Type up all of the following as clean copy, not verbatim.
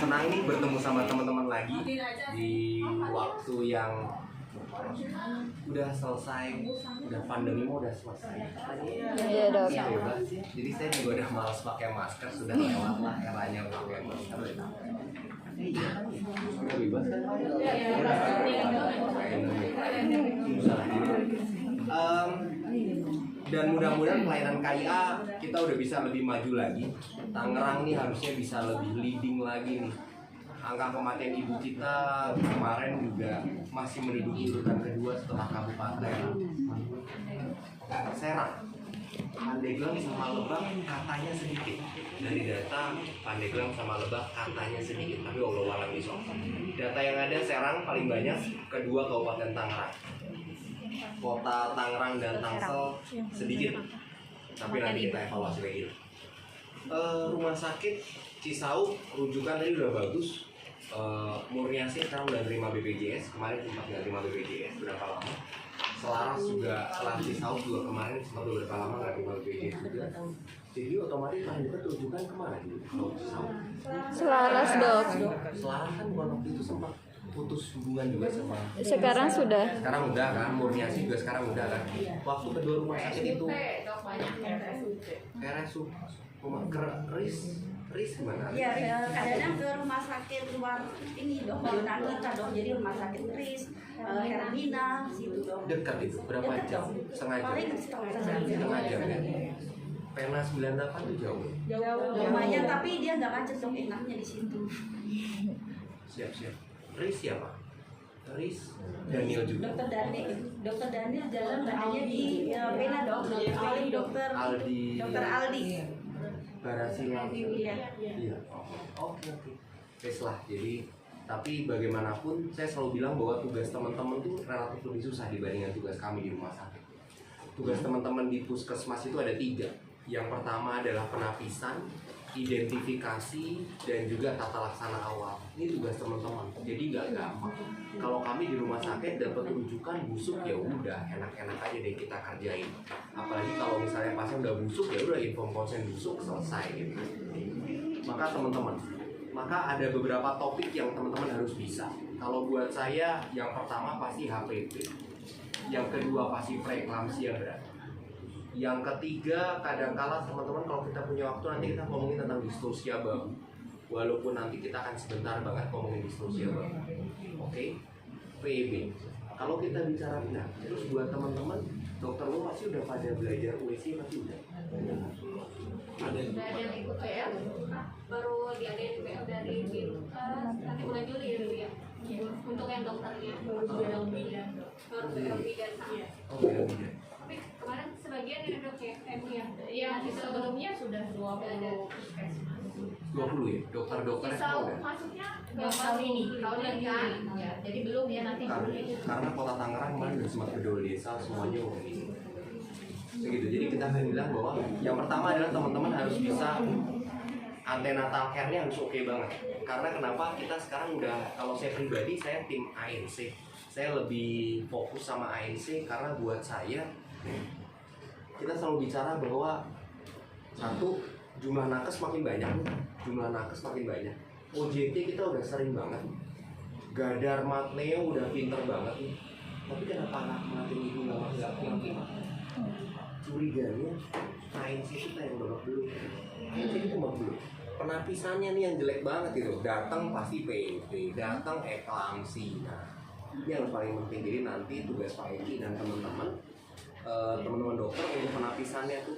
senang nih bertemu sama teman-teman lagi di waktu yang udah selesai, udah pandemi udah selesai. Iya dok. Bebas ya. Jadi saya juga udah malas pakai masker, sudah lewat lah eranya pakai masker. Iya, udah bebas kan? Dan mudah-mudahan pelayanan KIA kita udah bisa lebih maju lagi. Tangerang nih harusnya bisa lebih leading lagi nih. Angka kematian ibu kita kemarin juga masih menduduki urutan kedua setelah Kabupaten Serang. Pandeglang sama Lebak katanya sedikit. Dari data Pandeglang sama Lebak katanya sedikit, tapi wallahu a'lam bishawab. Data yang ada Serang paling banyak, kedua Kabupaten Tangerang. Kota Tangerang dan Tangsel sedikit, tapi nanti kita evaluasi lagi. Rumah sakit Cisauk rujukan tadi udah bagus. Murniasi sekarang udah terima BPJS, kemarin sempat nggak terima BPJS berapa lama. Selaras juga, Selaras Cisauk juga kemarin sempat berapa lama nggak terima BPJS juga. Jadi otomatis paling dekat rujukan kemana gitu? Kalau Cisauk Selaras dok. Selaras kan bukan waktu itu sempat putus hubungan juga sama. Sekarang sudah. Sekarang udah kan, Murniasi juga sekarang udah kan. Waktu kedua rumah sakit itu RSU rumah Keris gimana? Iya, kadang ke rumah sakit luar ini dok, Yunani kita dok, jadi rumah sakit Keris, Hermina, situ dok. Dekat itu, berapa Dekat, jam? dok. Setengah jam? Paling setengah Setengah jam ya? jam. Pena 98 itu jauh. Lumayan, tapi dia nggak macet dok, enaknya di situ. Siap. Riz siapa? Riz Daniel juga. Dokter Daniel jalan hanya di Pena dok, paling dokter Aldi. Barasilang. Iya. Oke. Wes lah. Jadi tapi bagaimanapun saya selalu bilang bahwa tugas teman-teman tuh relatif lebih susah dibandingkan tugas kami di rumah sakit. Tugas teman-teman di puskesmas itu ada 3. Yang pertama adalah penapisan, identifikasi, dan juga tata laksana awal. Ini tugas teman-teman. Jadi nggak gampang. Kalau kami di rumah sakit dapat rujukan busuk ya udah enak-enak aja deh kita kerjain. Apalagi kalau misalnya pasien udah busuk ya udah inform konsen busuk selesai gitu. Maka ada beberapa topik yang teman-teman harus bisa. Kalau buat saya yang pertama pasti HPP. Yang kedua pasti preeklamsia berat. Yang ketiga, kadang-kala teman-teman kalau kita punya waktu nanti kita ngomongin tentang distosia bahu. Walaupun nanti kita akan sebentar banget ngomongin distosia bahu. Oke? PEB. Kalau kita bicara benar, terus buat teman-teman, dokter lo pasti udah pada belajar USI pasti udah. Ada yang ikut PL, baru diadain PL dari nanti bulan Juli ya dulu ya. Untuk yang dokternya baru PL bidan. Oh, bidan. Tapi kemarin sebagian ya dok ya, MU ya. Yang sebelumnya sudah 20 puskesmas. 20 ya? Dokter-dokter Cisauk semua udah? masuknya tahun ini kan? Ya, jadi belum ya nanti Juli. Karena kota Tangerang kemarin udah sempat kedua desa semuanya udah ini. Begitu. Jadi kita akan bilang bahwa yang pertama adalah teman-teman harus bisa antenatal care-nya harus oke banget. Karena kenapa kita sekarang udah, kalau saya pribadi saya tim ANC. Saya lebih fokus sama ANC karena buat saya kita selalu bicara bahwa satu, jumlah nakes makin banyak. OJT kita udah sering banget. Gadar Matneo udah pinter banget nih. Tapi kenapa anak matiin ibu nggak pinter? Curiganya ANC kita yang babak dulu. ANC itu babak dulu. Penapisannya nih yang jelek banget gitu. Datang pasti PV, datang eklamsi. Nah, ini yang paling penting. Jadi nanti tugas Pak Eki dan teman-teman dokter untuk penapisannya tuh,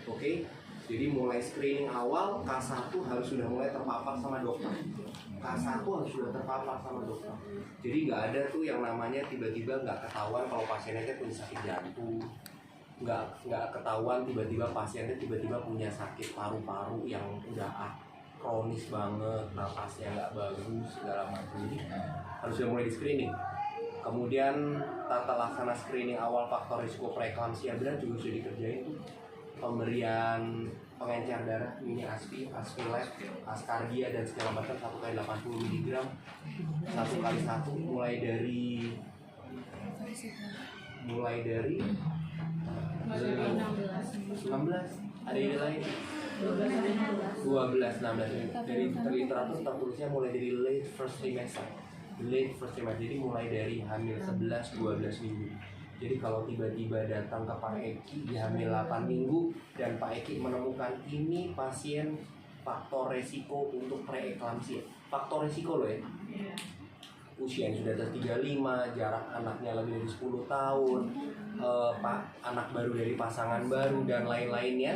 oke? Jadi mulai screening awal, K1 harus sudah mulai terpapar sama dokter. K1 harus sudah terpapar sama dokter. Jadi nggak ada tuh yang namanya tiba-tiba nggak ketahuan kalau pasiennya punya sakit jantung. Nggak ketahuan tiba-tiba pasiennya punya sakit paru-paru yang udah kronis banget, napasnya nggak bagus, segala macam. Jadi harus sudah mulai di screening. Kemudian tata laksana screening awal faktor risiko preeklamsia berat juga sudah dikerjain tuh. Pemberian pengencer darah, mini aspi, aspilet, askardia dan segala macam 1 kali 80 mg 1 kali 1 mulai dari 16. Ada ide lain? 12-16 minggu. Dari literatur tertulisnya mulai dari late first trimester. Jadi mulai dari hamil 11-12 minggu. Jadi kalau tiba-tiba datang ke Pak Eki di hamil 8 minggu dan Pak Eki menemukan ini pasien faktor resiko untuk preeklamsia. Faktor resiko loh ya. Usia yang sudah 35, jarak anaknya lebih dari 10 tahun, anak baru dari pasangan baru dan lain-lainnya.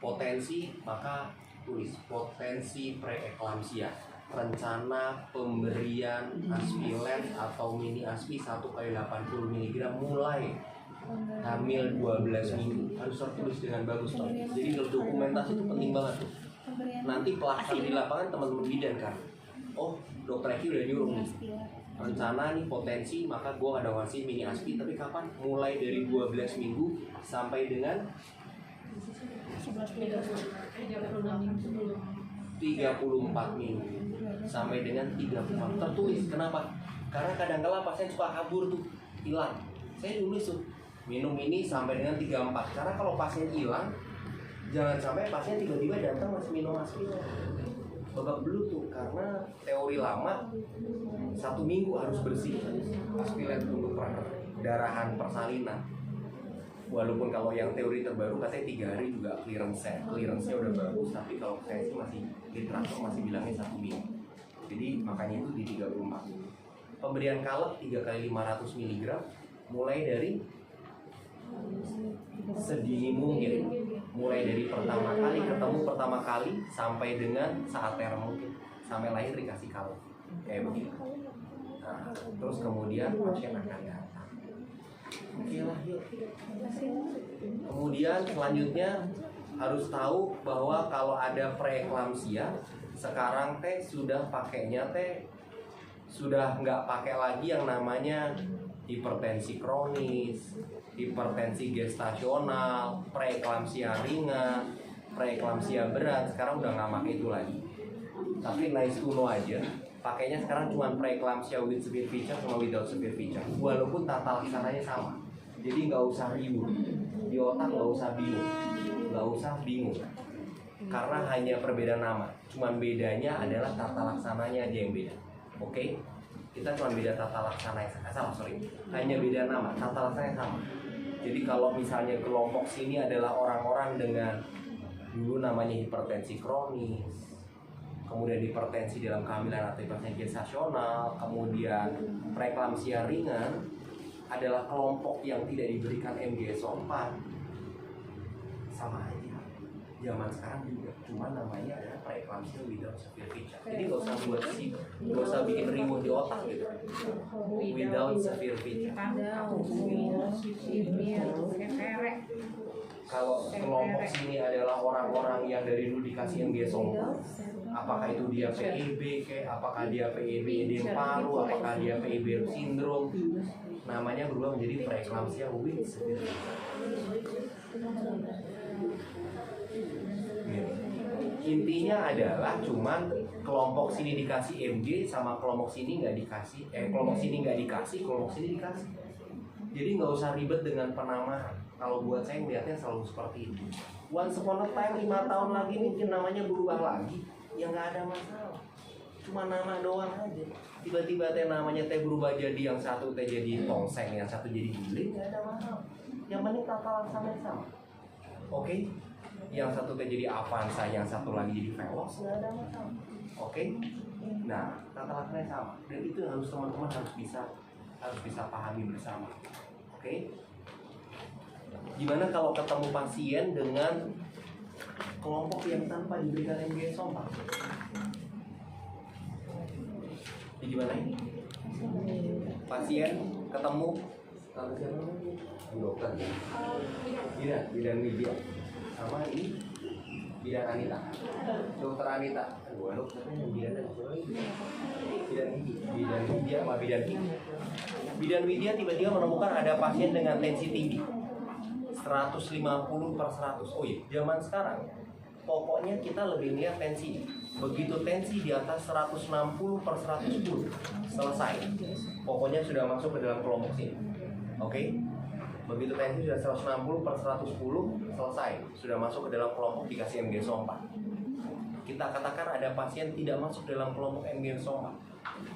Potensi, maka tulis potensi preeklamsia. Rencana pemberian aspilen atau mini aspi 1x80 mg mulai hamil 12 minggu. Harus tertulis dengan bagus toh. Jadi dokumentasi itu penting banget tuh. Nanti pelaksana di lapangan teman-teman bidan kan, oh dokter Eki udah nyuruh nih rencana nih potensi, maka gue ada ngasih mini aspi, tapi kapan? Mulai dari 12 minggu sampai dengan 34 minggu sampai dengan 34 tertulis. Kenapa? Karena kadang-kala pasien suka kabur tuh, hilang. Saya tulis tuh minum ini sampai dengan 34. Karena kalau pasien hilang, jangan sampai pasien tiba-tiba datang masih minum aspirin. Babak belur tuh, karena teori lama 1 minggu harus bersih aspirin untuk perdarahan persalinan. Walaupun kalau yang teori terbaru katanya 3 hari juga clearance-nya udah bagus, tapi kalau saya sih masih literatur masih bilangnya 1 minggu. Jadi makanya itu di 34. Pemberian kalep 3 kali 500 mg mulai dari sedini mungkin, mulai dari pertama kali ketemu pertama kali sampai dengan saat term mungkin, sampai lahir dikasih kalep kayak begitu. Nah, terus kemudian pasien akan datang. Oke lah, yuk. Kemudian selanjutnya harus tahu bahwa kalau ada preeklamsia, sekarang teh sudah pakainya teh sudah nggak pakai lagi yang namanya hipertensi kronis, hipertensi gestasional, preeklamsia ringan, preeklamsia berat. Sekarang udah nggak pakai itu lagi. Tapi nice to know aja, pakainya sekarang cuma preeklamsia with severe feature sama without severe feature. Walaupun tata laksananya sama. Jadi nggak usah ribut, di otak nggak usah bingung, karena hanya perbedaan nama. Cuman bedanya adalah tata laksananya aja yang beda. Oke? Kita cuma beda tata laksana yang hanya beda nama, tata laksananya sama. Jadi kalau misalnya kelompok sini adalah orang-orang dengan dulu namanya hipertensi kronis, kemudian hipertensi dalam kehamilan atau hipertensi gestasional, kemudian preeklamsia ringan, adalah kelompok yang tidak diberikan MGSO4. Sama aja, zaman sekarang juga, cuma namanya adalah preeklamsia without severe feature. Jadi nggak usah bikin riuh di otak gitu. Without severe feature. Kalau kelompok sini adalah orang-orang yang dari dulu dikasih MGSO4, apakah itu dia PEB, apakah dia PEB edem paru, apakah dia PEB sindrom, namanya berubah menjadi preeklamsia with severe feature. Intinya adalah cuman kelompok sini dikasih MG sama kelompok sini nggak dikasih, kelompok sini nggak dikasih, kelompok sini dikasih. Jadi nggak usah ribet dengan penamaan. Kalau buat saya melihatnya selalu seperti itu. Once upon a time 5 tahun lagi mungkin namanya berubah lagi, ya nggak ada masalah. Cuma nama doang aja. Tiba-tiba teh namanya teh berubah jadi yang satu teh jadi tongseng, yang satu jadi giling, nggak ada masalah. Yang penting tata laksananya sama. Oke? Yang satu teh jadi Avanza, yang satu lagi jadi Veloz, nggak ada masalah. Oke? Nah, tata laksananya sama. Dan itu yang harus teman-teman harus bisa pahami bersama. Oke? Gimana kalau ketemu pasien dengan kelompok yang tanpa diberikan MGSO4? Gimana ini? Pasien ketemu dokter, bidan Widya, sama ini bidan Anita, dokter Anita, dokternya bidan Widya sama bidan Kiki. Bidan Widya tiba-tiba menemukan ada pasien dengan tensi tinggi 150/100. Oh iya, zaman sekarang pokoknya kita lebih lihat tensi. Begitu tensi di atas 160/110, selesai. Pokoknya sudah masuk ke dalam kelompok sini. Oke? Begitu tensi sudah 160 per 110 selesai, sudah masuk ke dalam kelompok dikasih MgSO4. Kita katakan ada pasien tidak masuk dalam kelompok MgSO4,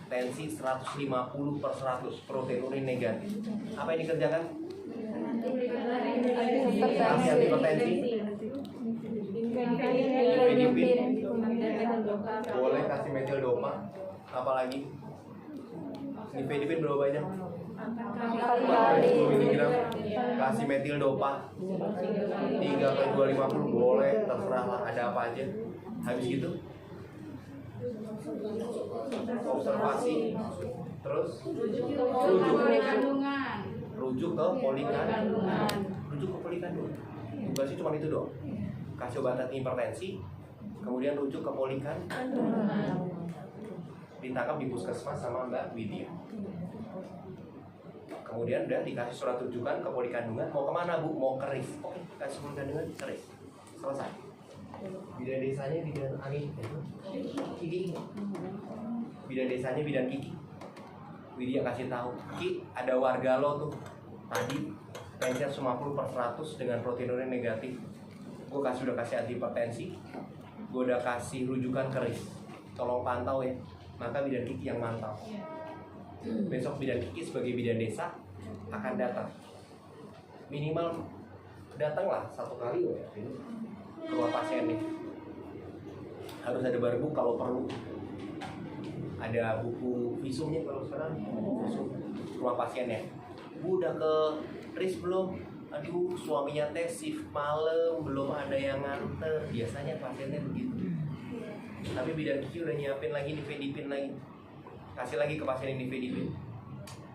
tensi 150 per 100, proteinurin negatif. Apa yang dikerjakan? Kasih antihipertensi, nifedipin, boleh kasih metil dopa. Apalagi nifedipin berapa banyak? 40 mg. Kasih metil dopa 3 ke 250, boleh, terserah lah, ada apa aja. Habis gitu observasi, terus rujuk ke polikandungan. Tugasnya cuma itu doang. Kasih obat antihipertensi, kemudian rujuk ke polikandungan. Ditangkap di puskesmas sama Mbak Widya. Kemudian udah dikasih surat rujukan ke polikandungan. Mau kemana Bu? Mau ke RIS. Oke, kasih polikandungan ke RIS. Selesai. Bidan desanya bidan angin, Kiki. Bidan desanya bidan Kiki. Widya kasih tahu, Ki, ada warga lo tuh tadi tensinya 50 per 100 dengan proteinurin negatif. Gue udah kasih antihipertensi, gue udah kasih rujukan ke RIS. Tolong pantau ya. Maka bidan Kiki yang mantau. Besok bidan Kiki sebagai bidan desa akan datang. Minimal datanglah 1 kali ya ke rumah pasien nih. Harus ada barbuk kalau perlu. Ada buku visumnya kalau sekarang, visum rumah pasiennya. Bu udah ke RIS belum? Aduh, suaminya teh shift malam, belum ada yang nganter. Biasanya pasiennya begitu. Tapi bidan Kiki udah nyiapin lagi nifedipin lagi. Kasih lagi ke pasien ini nifedipin.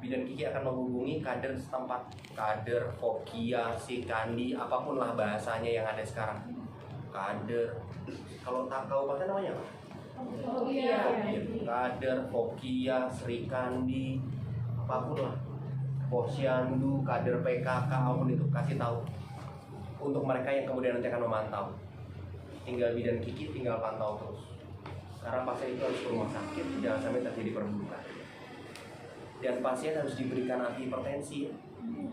Bidan Kiki akan menghubungi kader setempat, kader, Fokia, Sikandi, apapun lah bahasanya yang ada sekarang. Kader, kalau tak kabupaten namanya apa? Kader, Fokia, Srikandi, apapun lah, Posyandu, kader PKK, apapun itu, kasih tahu untuk mereka yang kemudian nanti akan memantau. Tinggal bidan Kiki, tinggal pantau terus. Karena pasien itu harus ke rumah sakit, jangan sampai terjadi perburukan. Dan pasien harus diberikan antihipertensi,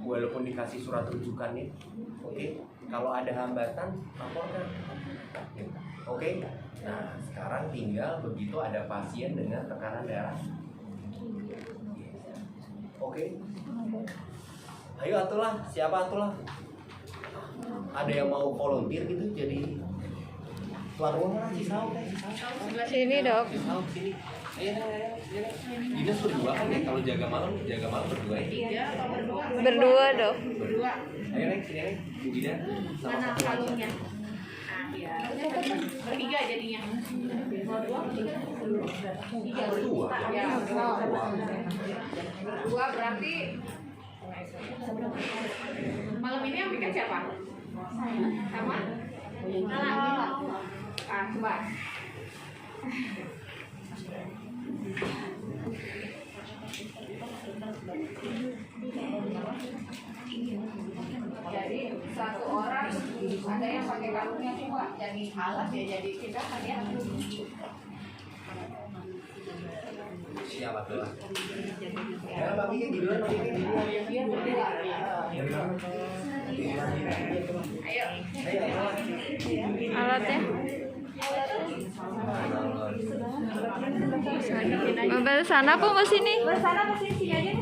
walaupun dikasih surat rujukannya. Oke, kalau ada hambatan, laporkan. Oke, nah sekarang tinggal begitu ada pasien dengan tekanan darah. Oke, ayo atulah, siapa atulah? Ada yang mau volunteer gitu jadi tuan rumah Cisau? Sini dok. Cisau sini. Ayo, Dinas berdua kan ya, kalau jaga malam berdua ya? Berdua dok. Berdua. Ayo Neng, sini Neng, Bu Gida sama Mana satu lagi. kalungnya? Iya. Bertiga jadinya. Berdua. Ya, dua berarti malam ini yang bikin siapa? Sama? Ah, coba. Jadi satu orang ada yang pakai kalungnya cuma jadi alat ya, jadi kita hanya Siapa tuh? Ya, Mbak Miki duluan, Mbak Miki duluan. dia berdua. Ayo. Alatnya. Mau sana apa mau sini? Sana ke sini aja.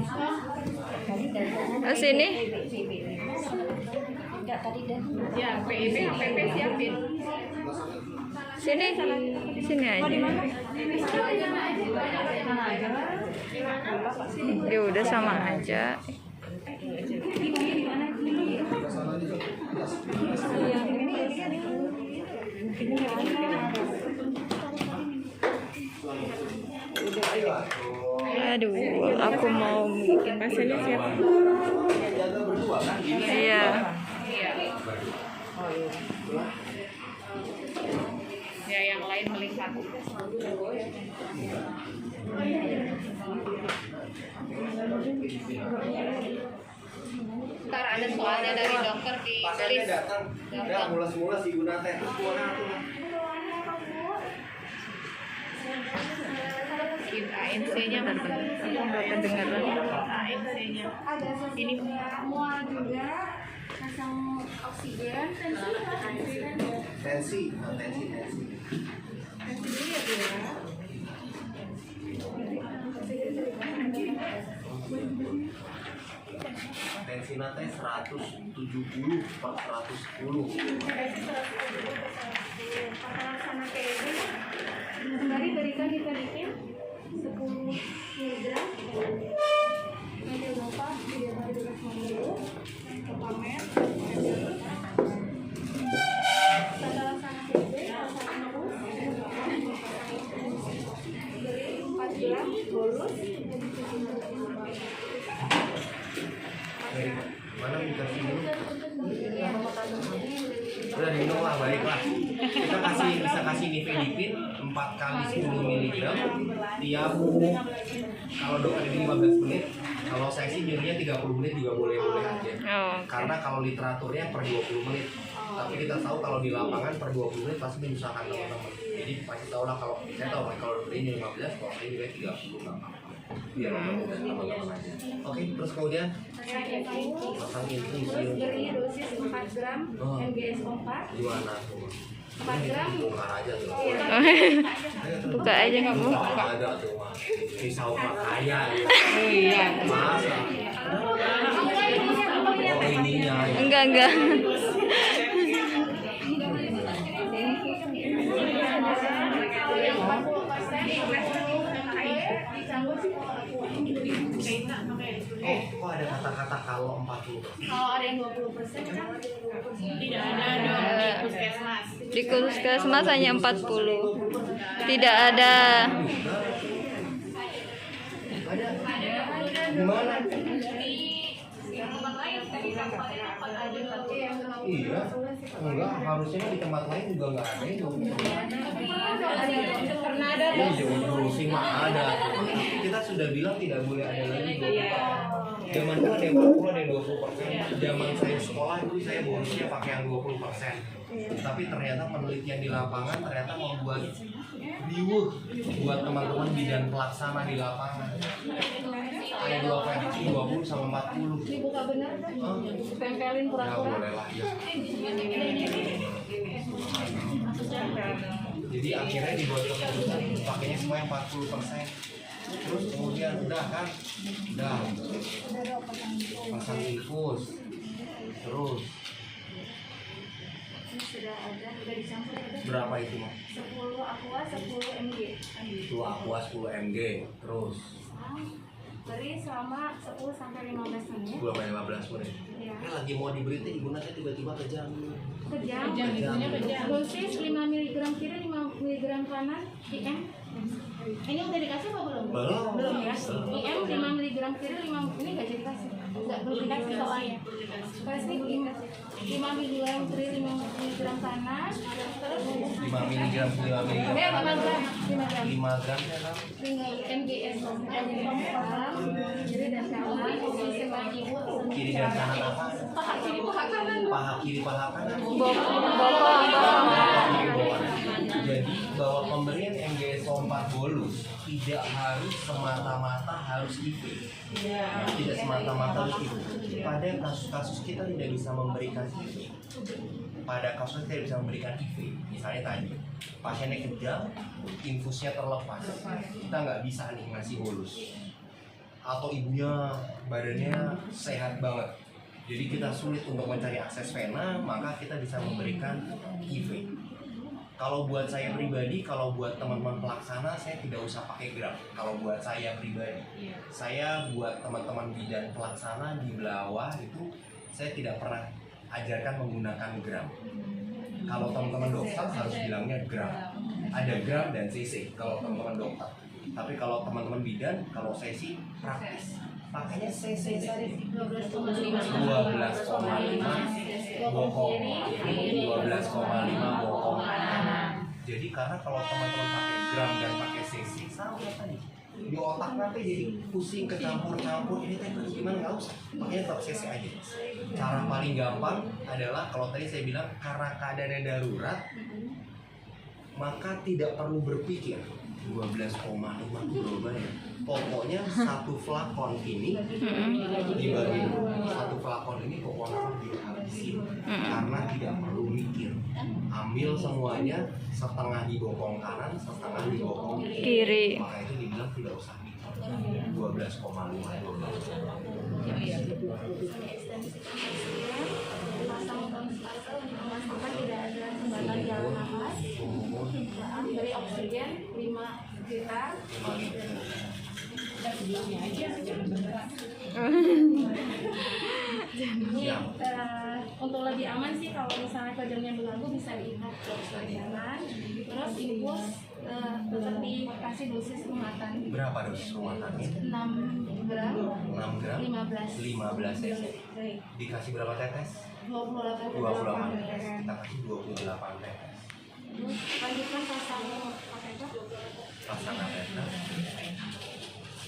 Ke sini. Ya, PIP, HPP siapin. Sini. Sini aja. Ya udah sama aja. Aduh, aku mau bikin pasiennya siapa? Jaga berdua kan? Iya. Ya, yang lain melihat. Ntar ada soalnya dari dokter di Pasiennya list. datang, ya mulas-mulas si Guna teh. Terus gua ANC-nya nggak kedengeran. ANC-nya. Ini mual juga, pasang oksigen, Tensi, tensi. Tensi nate 170 per 110. Pelaksana PED sembari berikan diberikan 10 mg media dopa tidak baru dulu pamer pelaksana PED beri 4 gram bolus Dari mana dikasih minum? Udah minum lah, balik lah. Kita bisa kasih nifedipin 4 kali 10 mg tiap, kalau dokter ini 15 menit, kalau saya sih nyuruhnya 30 menit juga boleh aja. Karena kalau literaturnya per 20 menit. Tapi kita tahu kalau di lapangan per 20 menit pasti menyusahkan teman-teman. Jadi pasti tahu lah, kalau saya tahu kalau dokter ini 15, kalau saya juga 30 nggak apa-apa. Biar teman-teman aja. Oke, terus kemudian pasang infusium. beri dosis 4 gram MGS4 Gimana? 4 gram Bongkar aja tuh. Buka aja nggak mau. Ada tuh mah. Pisau makaya. Iya. Masa? Oh ininya. Ya. Enggak. Oh, kok ada kata-kata kalau 40? kalau ada yang 20% kan Tidak ada dong di puskesmas. Di puskesmas hanya 40. Tidak ada. Gimana? di tempat lain tadi sampahnya dapat ada Iya. Enggak, harusnya di tempat lain juga enggak ada itu. pernah ada Ini jauh-jauh sih mah ada. Kita sudah bilang tidak boleh ada lagi. Zaman itu ada yang 40, ada yang 20%. Zaman saya sekolah itu saya bonusnya pakai yang 20%. Tapi ternyata penelitian di lapangan ternyata membuat riuh buat teman-teman bidan pelaksana di lapangan. Ada 20 sama 40. dibuka benar tempelin Ya pura-pura boleh lah ya. Jadi akhirnya dibuat keputusan pakainya semua yang 40%. Terus kemudian udah kan, udah pasang infus, terus ini sudah ada sudah dicampur ada berapa itu mah? 10 aqua 10 mg Itu aqua 10 mg, terus beri selama 10 sampai 15 menit 15 menit. ya Lagi mau diberi teh ibu nanti tiba-tiba kejam. kejam Kejam. dosis 5 mg kiri 5 mg kanan IM ini udah dikasih apa belum? Belum. ya IM 5 mg kiri 5 ini nggak jadi kasih nggak belum dikasih soalnya pasti 5 mg kiri 5 mg kanan terus 5 mg, 5 mg. 5 gram 5 gram ya kan? MGS kiri dan kanan posisi lagi Kiri dan kanan apa? paha kiri paha kanan Paha kiri, paha kanan. Jadi bahwa pemberian MGS 4 bolus tidak harus semata-mata harus IV. Tidak semata-mata harus IV. Pada kasus-kasus kita tidak bisa memberikan IV. Pada kasus kita tidak bisa memberikan IV. Misalnya tadi pasiennya kejang, infusnya terlepas, kita nggak bisa nih ngasih bolus. Atau ibunya badannya sehat banget, jadi kita sulit untuk mencari akses vena, maka kita bisa memberikan IV. Kalau buat saya pribadi, kalau buat teman-teman pelaksana, saya tidak usah pakai gram. Kalau buat saya pribadi, saya buat teman-teman bidan pelaksana di bawah itu, saya tidak pernah ajarkan menggunakan gram. Kalau teman-teman dokter harus bilangnya gram. Ada gram dan cc kalau teman-teman dokter. Tapi kalau teman-teman bidan, kalau saya sih praktis, pakainya cc saja. 12,5 bokong, 12,5 bokong. Jadi karena kalau teman-teman pakai gram dan pakai cc sama tadi, di otak nanti jadi pusing kecampur-campur, ini teh gimana, nggak usah, makanya tetap cc aja. Cara paling gampang adalah kalau tadi saya bilang karena keadaannya darurat, maka tidak perlu berpikir 12,5 kilo ya. Pokoknya satu flakon ini dibagi satu flakon ini pokoknya dihabisin karena tidak perlu mikir. Ambil semuanya, setengah di bokong kanan, setengah di bokong Kiri. Maka itu dibilang tidak usah mikir. 12,5 Pasang konstase untuk memastikan tidak ada hambatan jalan nafas. Beri oksigen 5 liter. Ini untuk lebih aman sih kalau misalnya kejamnya berlalu bisa diikat ke jalan. Terus infus tetap dikasih dosis rumahan. Berapa dosis rumahannya? 6 gram. 6 gram? 15 cc. Dikasih berapa tetes? 28 tetes. Kita kasih 28 tetes. Terus lanjutkan pasang kateter. Pasang kateter.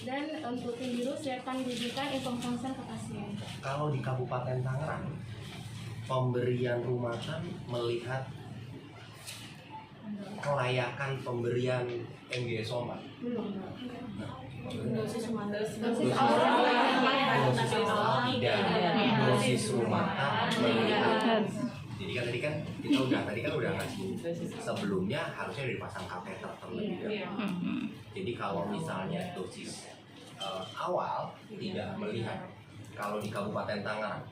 Dan untuk tim biru siapkan rujukan info konsen ke pasien. Kalau di Kabupaten Tangerang, pemberian rumahan melihat kelayakan pemberian MGS Somat. Belum. Dosis rumahan. Dosis awal Tidak. Dosis rumahan melihat. Jadi kan kita udah ngasih sebelumnya harusnya dipasang kateter terlebih dahulu. Jadi kalau misalnya dosis awal tidak melihat, kalau di Kabupaten Tangerang,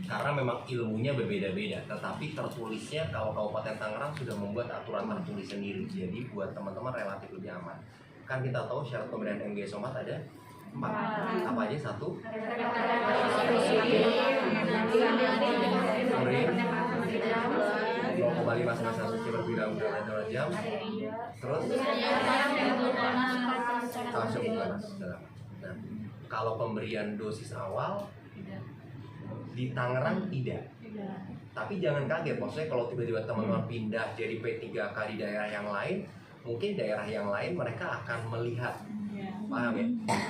karena memang ilmunya berbeda-beda, tetapi tertulisnya kalau Kabupaten Tangerang sudah membuat aturan tertulis sendiri, jadi buat teman-teman relatif lebih aman. Kan kita tahu syarat pemberian MGS Somat ada 4. Apa aja? 1. Kembali masa-masa suci berbiram-biram jam. Terus kalsium panas. Nah, kalau pemberian dosis awal di Tangerang tidak. Tapi jangan kaget, maksudnya kalau tiba-tiba teman-teman pindah jadi P3K di daerah yang lain, mungkin daerah yang lain mereka akan melihat, paham ya?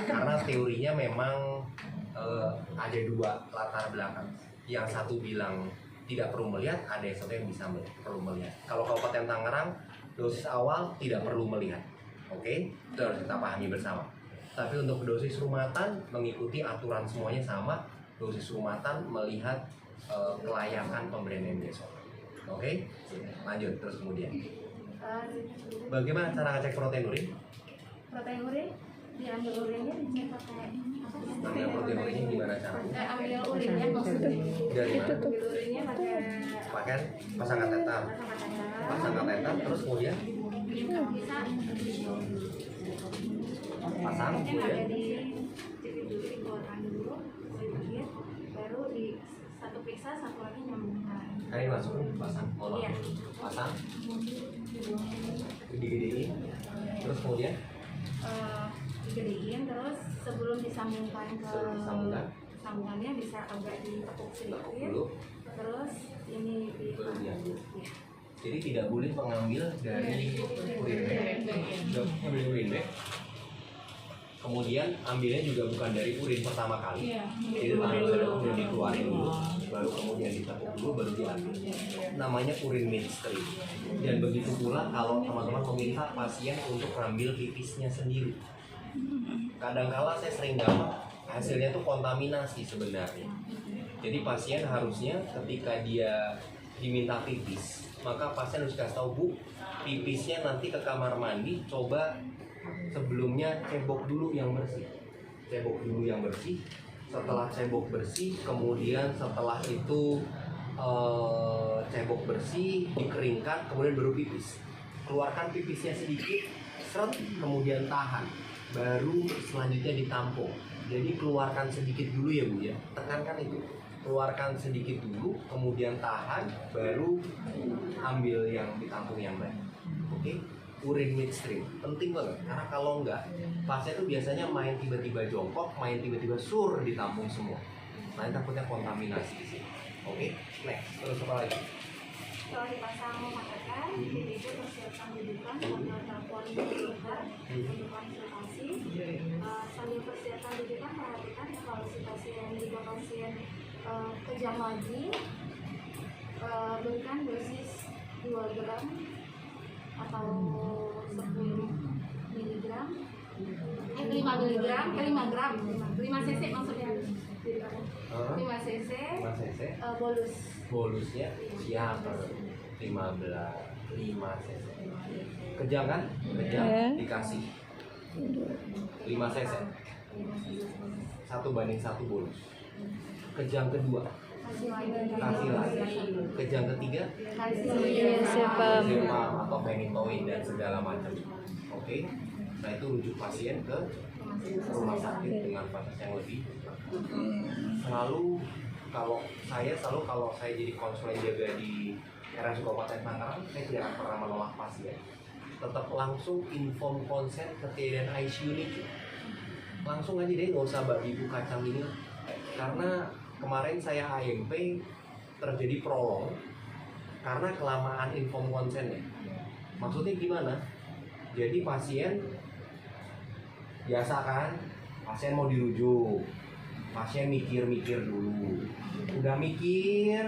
Karena teorinya memang ada 2 latar belakang. Yang satu bilang tidak perlu melihat, ada yang satu yang bisa perlu melihat. Kalau Kabupaten Tangerang, dosis awal tidak perlu melihat. Oke? Itu harus kita pahami bersama. Tapi untuk dosis rumahan mengikuti aturan semuanya sama. Dosis rumahan melihat kelayakan pemberian MGS. Oke? Lanjut terus kemudian. Bagaimana cara ngecek protein urin? Protein urin diambil urinnya dicek pakai apa? Ambil protein urinnya gimana caranya? Ambil urinnya maksudnya. Dari mana? Ambil urinnya Pakai pasang kateter. Pasang kateter terus kemudian bisa pasang kemudian ada di cekit dulu, dikeluarkan dulu sedikit, baru di satu periksa, satu lagi nyambungkan. kali masukin pasang pasang digedein terus kemudian digedein, terus sebelum disambungkan ke Sambungan. sambungannya bisa agak ditekuk sedikit dulu terus ini baru diambil. ya. Jadi tidak boleh mengambil dari urin bag, ambil urin bag. Kemudian ambilnya juga bukan dari urin pertama kali. Jadi tangan saya kemudian dikeluarin dulu, baru kemudian ditekuk dulu, baru diambil. Namanya urin midstream. Dan begitu pula kalau teman-teman meminta pasien untuk mengambil pipisnya sendiri. Kadang-kala saya sering dapat hasilnya tuh kontaminasi sebenarnya. Jadi pasien harusnya ketika dia diminta pipis, maka pasien harus kasih tahu, Bu, pipisnya nanti ke kamar mandi, coba sebelumnya cebok dulu yang bersih. Cebok dulu yang bersih. Setelah cebok bersih, kemudian setelah itu cebok bersih, dikeringkan, kemudian baru pipis. Keluarkan pipisnya sedikit, seret, kemudian tahan. Baru selanjutnya ditampung. Jadi keluarkan sedikit dulu ya Bu ya. Tekankan itu. Keluarkan sedikit dulu, kemudian tahan, baru ambil yang ditampung yang baik. Oke? Urin midstream penting banget, karena kalau enggak pasien itu biasanya main tiba-tiba jongkok, main tiba-tiba sur ditampung semua. Nah, takutnya kontaminasi di sini. Oke? Next, terus apa lagi? Setelah dipasang kateter, ibu persiapkan rujukan sambil telepon dokter untuk konsultasi. Sambil persiapkan rujukan, perhatikan kalau si pasien juga pasien kejang lagi, berikan dosis 2 gram atau 10 miligram, 5 miligram ke 5 gram, 5 cc maksudnya. 5 cc, 5 cc. bolus. Bolusnya siap 5 cc. Kejang kan? Kejang Ya. dikasih 5 cc. 1:1 bolus. Kejang kedua Kasih lagi. kasih lagi. Kejang ketiga Kasih Sebab Zepam atau phenytoin dan segala macam. Oke. Nah itu rujuk pasien ke rumah sakit dengan batas yang lebih. Selalu kalau saya jadi konselor jaga di RS Kabupaten Tangerang, saya tidak akan pernah menolak pasien. Tetap langsung inform konsen ke TDN ICU ini. Langsung aja deh, nggak usah babi ibu kacang ini. Karena kemarin saya AMP terjadi prolong karena kelamaan inform konsennya. Maksudnya gimana? Jadi pasien biasa kan, pasien mau dirujuk, pasien mikir-mikir dulu, udah mikir,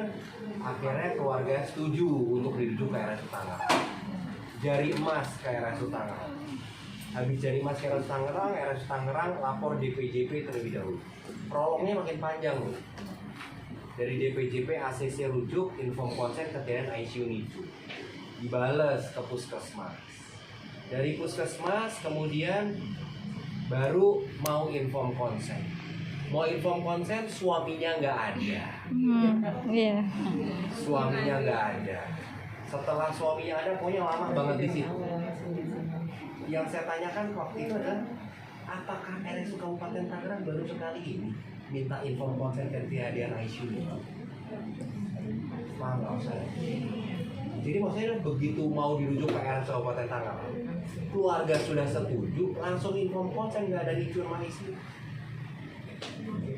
akhirnya keluarga setuju untuk dirujuk ke RSUD Tangerang. Jari emas ke RSUD Tangerang. Habis jari emas ke RSUD Tangerang lapor DPJP terlebih dahulu. Prolongnya makin panjang loh. Dari DPJP ACC rujuk, inform konsen ke TDN ICU NICU. Dibales ke puskesmas. Dari puskesmas kemudian baru mau inform konsen. Mau inform konsen suaminya nggak ada. iya. Suaminya nggak ada. Setelah suaminya ada, pokoknya lama banget di situ. Yang saya tanyakan waktu itu adalah apakah RSUD Kabupaten Tangerang baru sekali ini minta inform konsen ke TDN ICU? Paham nggak saya? Jadi maksudnya begitu mau dirujuk ke RSUD Kabupaten Tangerang, keluarga sudah setuju, langsung inform konsen, nggak ada NICU sama ICU.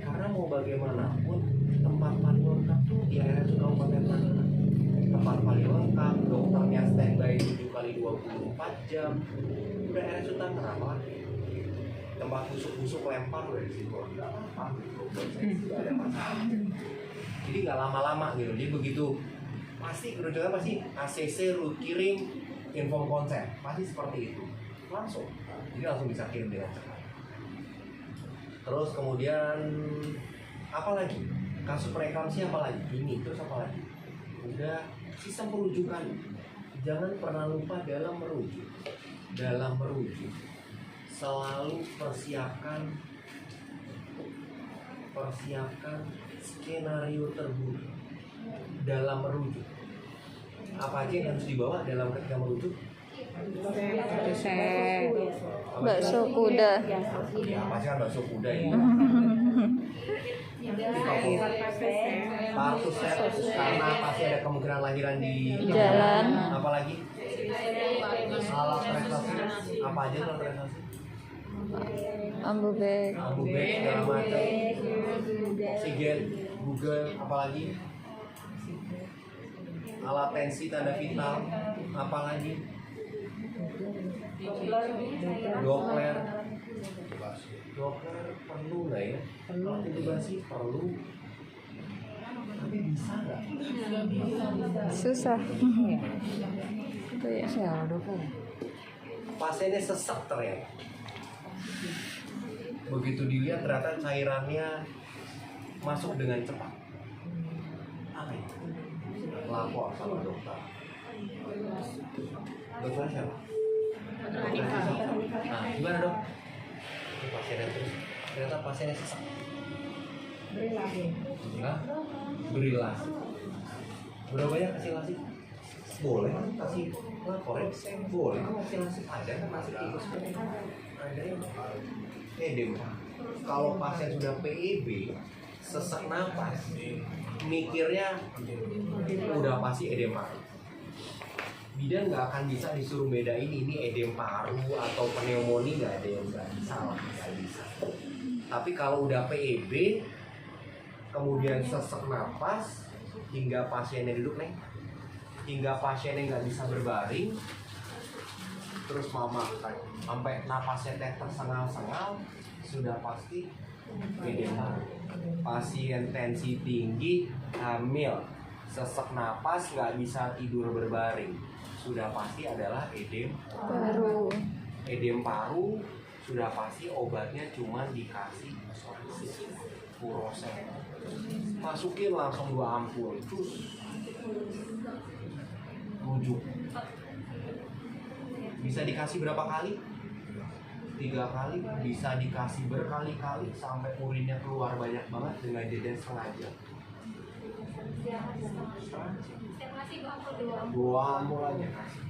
Karena mau bagaimanapun tempat paling lengkap tuh di RSUD Kabupaten Tangerang. Tempat paling lengkap, dokternya standby 7x24 jam. Udah RSUD Tangerang lah. Tempat busuk-busuk lempar udah di situ. Nggak apa-apa, nggak ada masalah. Jadi nggak lama-lama gitu. Jadi begitu pasti kerujukan pasti ACC kirim inform konsen, pasti seperti itu. Langsung. Jadi langsung bisa kirim dengan cepat. Terus kemudian apa lagi? Kasus preeklamsi apa lagi? Ini terus apa lagi? Udah sistem perujukan. Jangan pernah lupa dalam merujuk. Dalam merujuk selalu persiapkan skenario terburuk dalam merujuk. Apa aja yang harus dibawa dalam ketika merujuk? Resep. Bakso kuda. Ya pasti kan bakso kuda ya. Partus septus karena pasti ada kemungkinan lahiran di Jalan. Apalagi alat prestasi apa aja tuh prestasi? Ambubek. Ambubek segala macam. Oksigen, Google, apalagi? Alat tensi tanda vital, apalagi? Doppler perlu nggak ya? Kalau intubasi perlu, tapi bisa nggak? Susah. Itu ya. Pasiennya sesak ternyata. Begitu dilihat ternyata cairannya masuk dengan cepat. Apa itu? Lapor sama dokter. Dokter siapa? Dokter siapa? Nah, gimana dok? Ini pasiennya terus. Ternyata pasiennya sesak. Nah, beri lasi. Berapa banyak kasih lasi? Boleh kasih lapor ya? Boleh kasih lasi. Ada kan lasi tikus? Ada yang edema. Kalau pasien sudah PEB, sesak napas, mikirnya udah pasti edema. Bidan nggak akan bisa disuruh bedain ini edem paru atau pneumonia, nggak ada yang nggak bisa lah, nggak bisa. Tapi kalau udah PEB, kemudian sesak napas hingga pasiennya duduk nih, hingga pasiennya nggak bisa berbaring, terus mama sampai napasnya teh tersengal-sengal, sudah pasti edema. Pasien tensi tinggi, hamil, sesak napas nggak bisa tidur berbaring, sudah pasti adalah edem. Baru. Edem paru sudah pasti obatnya cuma dikasih furosemid. Masukin langsung 2 ampul, terus rujuk. Bisa dikasih berapa kali? 3 kali, bisa dikasih berkali-kali sampai urinnya keluar banyak banget dengan jeda setengah jam. Setiap nasi bangku 2 2 ampul aja kasih.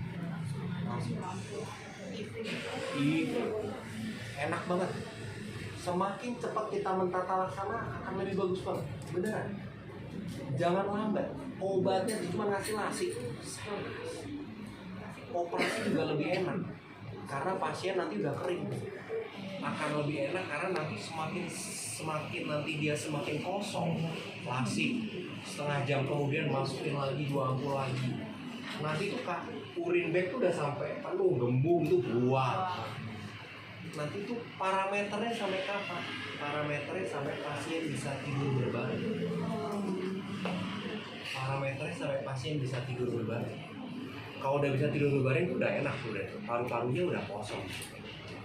Itu enak banget. Semakin cepat kita mentata laksana akan lebih bagus banget. Beneran. Jangan lambat. Obatnya cuma ngasih nasi. Operasi juga lebih enak. Karena pasien nanti udah kering. Akan lebih enak karena nanti semakin nanti dia semakin kosong. Lasik. Setengah jam kemudian masukin lagi 2 ampul lagi. Nanti tuh kak, urin bag tuh udah sampai penuh, gembung itu buang. Nanti tuh parameternya sampai kapan? Parameternya sampai pasien bisa tidur berbaring. Parameternya sampai pasien bisa tidur berbaring. Kalau udah bisa tidur berbaring tuh udah enak udah. Paru-parunya udah kosong.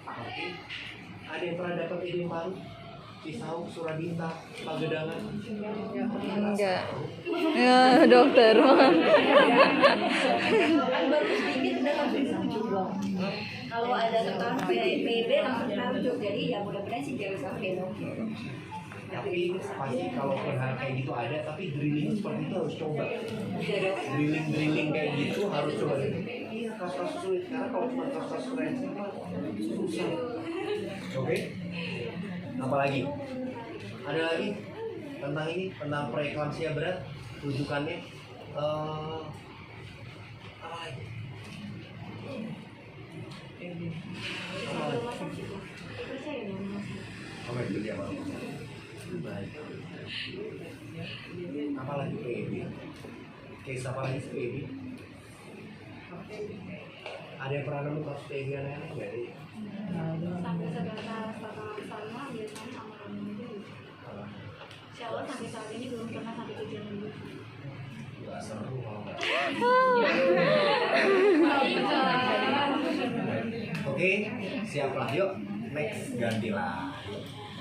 Oke. Ada yang pernah dapat edem paru? Cisauk, Surabinta, Pagedangan? Enggak. Ya, dokter. Kan baru sedikit udah langsung dirujuk dong. Kalau ada tentang PB langsung dirujuk. Jadi ya mudah-mudahan sih jangan sampai dong. Tapi pasti kalau hal kayak gitu ada, tapi drilling seperti itu harus coba. Drilling kayak gitu harus coba. Iya, kasus sulit. Karena kalau cuma kasus sulit susah. Oke? Apalagi? Ada lagi tentang ini, tentang preeklamsia berat, rujukannya. Apa lagi? Apa lagi? Apa itu dia, Pak? Baik. Apalagi PEB? Case apa lagi PEB? Ada yang pernah nemu kasus PEB aneh-aneh nggak nih? sampai sekarang sama biasanya amalan itu. Insya Allah sampai saat ini belum pernah sampai tujuan dulu. Nggak seru kalau nggak. Oke, siap lah. Yuk, next gantilah.